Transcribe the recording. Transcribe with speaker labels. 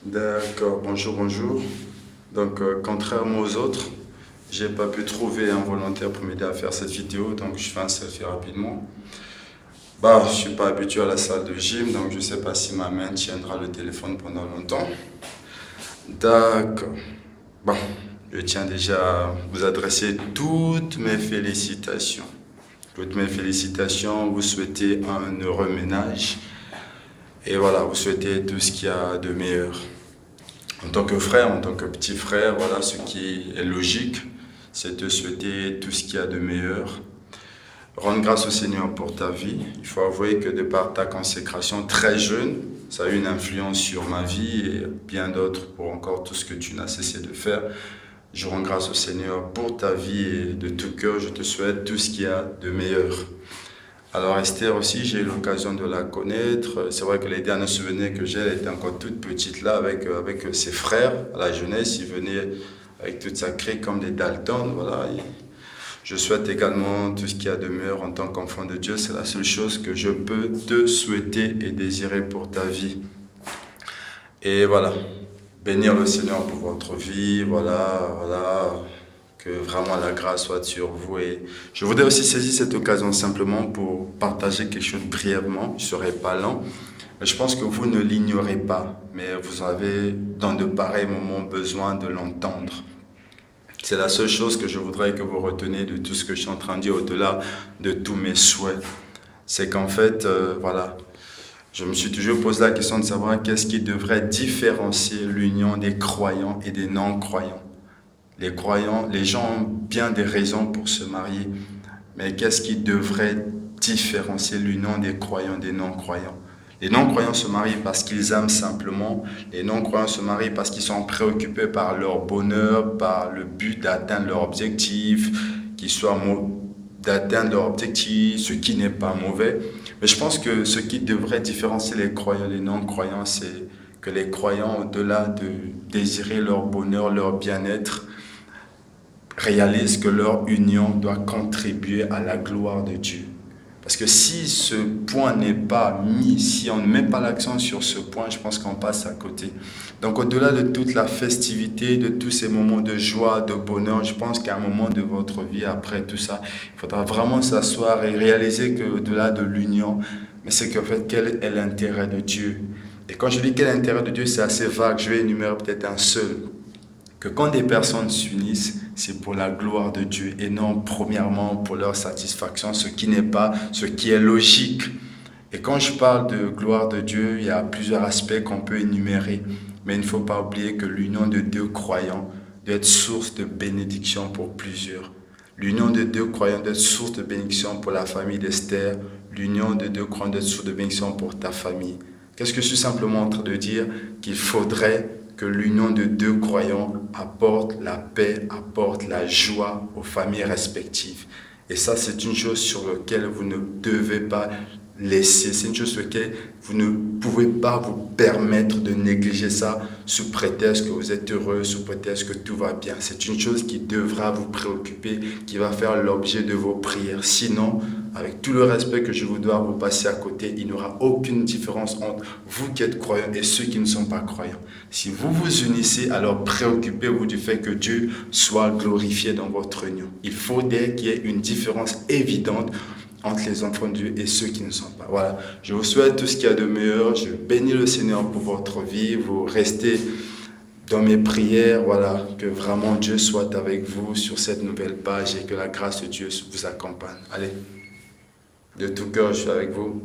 Speaker 1: D'accord, bonjour, bonjour. Donc, contrairement aux autres, j'ai pas pu trouver un volontaire pour m'aider à faire cette vidéo, donc je fais un selfie rapidement. Bah, je suis pas habitué à la salle de gym, donc je sais pas si ma main tiendra le téléphone pendant longtemps. D'accord. Bon, je tiens déjà à vous adresser toutes mes félicitations. Toutes mes félicitations, vous souhaitez un heureux ménage. Et voilà, vous souhaitez tout ce qu'il y a de meilleur. En tant que frère, en tant que petit frère, voilà, ce qui est logique, c'est de souhaiter tout ce qu'il y a de meilleur. Rendre grâce au Seigneur pour ta vie. Il faut avouer que de par ta consécration très jeune, ça a eu une influence sur ma vie et bien d'autres pour encore tout ce que tu n'as cessé de faire. Je rends grâce au Seigneur pour ta vie et de tout cœur, je te souhaite tout ce qu'il y a de meilleur. Alors Esther aussi, j'ai eu l'occasion de la connaître. C'est vrai que les derniers souvenirs que j'ai, elle était encore toute petite là avec ses frères à la jeunesse. Ils venaient avec toute sa crique comme des Dalton. Voilà. Et je souhaite également tout ce qu'il y a de meilleur en tant qu'enfant de Dieu. C'est la seule chose que je peux te souhaiter et désirer pour ta vie. Et voilà, bénir le Seigneur pour votre vie. Voilà. Que vraiment la grâce soit sur vous. Et je voudrais aussi saisir cette occasion simplement pour partager quelque chose brièvement. Je ne serai pas lent. Je pense que vous ne l'ignorez pas, mais vous avez dans de pareils moments besoin de l'entendre. C'est la seule chose que je voudrais que vous reteniez de tout ce que je suis en train de dire au-delà de tous mes souhaits. C'est qu'en fait, voilà, je me suis toujours posé la question de savoir qu'est-ce qui devrait différencier l'union des croyants et des non-croyants. Les croyants, les gens ont bien des raisons pour se marier, mais qu'est-ce qui devrait différencier l'union des croyants et des non-croyants? Les non-croyants se marient parce qu'ils aiment simplement, les non-croyants se marient parce qu'ils sont préoccupés par leur bonheur, par le but d'atteindre leur objectif, d'atteindre leur objectif, ce qui n'est pas mauvais. Mais je pense que ce qui devrait différencier les croyants et les non-croyants, c'est que les croyants, au-delà de désirer leur bonheur, leur bien-être, réalisent que leur union doit contribuer à la gloire de Dieu. Parce que si ce point n'est pas mis, si on ne met pas l'accent sur ce point, je pense qu'on passe à côté. Donc au-delà de toute la festivité, de tous ces moments de joie, de bonheur, je pense qu'à un moment de votre vie, après tout ça, il faudra vraiment s'asseoir et réaliser qu'au-delà de l'union, mais c'est qu'en fait, quel est l'intérêt de Dieu? Et quand je dis quel est l'intérêt de Dieu, c'est assez vague, je vais énumérer peut-être un seul. Que quand des personnes s'unissent, c'est pour la gloire de Dieu et non premièrement pour leur satisfaction, ce qui n'est pas, ce qui est logique. Et quand je parle de gloire de Dieu, il y a plusieurs aspects qu'on peut énumérer, mais il ne faut pas oublier que l'union de deux croyants doit être source de bénédiction pour plusieurs. L'union de deux croyants doit être source de bénédiction pour la famille d'Esther, l'union de deux croyants doit être source de bénédiction pour ta famille. Qu'est-ce que je suis simplement en train de dire? Qu'il faudrait que l'union de deux croyants apporte la paix, apporte la joie aux familles respectives. Et ça, c'est une chose sur laquelle vous ne devez pas laisser. C'est une chose sur laquelle vous ne pouvez pas vous permettre de négliger ça sous prétexte que vous êtes heureux, sous prétexte que tout va bien. C'est une chose qui devra vous préoccuper, qui va faire l'objet de vos prières. Sinon, avec tout le respect que je vous dois, vous passer à côté. Il n'y aura aucune différence entre vous qui êtes croyants et ceux qui ne sont pas croyants. Si vous vous unissez, alors préoccupez-vous du fait que Dieu soit glorifié dans votre union. Il faudrait qu'il y ait une différence évidente entre les enfants de Dieu et ceux qui ne sont pas. Voilà, je vous souhaite tout ce qu'il y a de meilleur. Je bénis le Seigneur pour votre vie. Vous restez dans mes prières, voilà, que vraiment Dieu soit avec vous sur cette nouvelle page et que la grâce de Dieu vous accompagne. Allez, de tout cœur, je suis avec vous.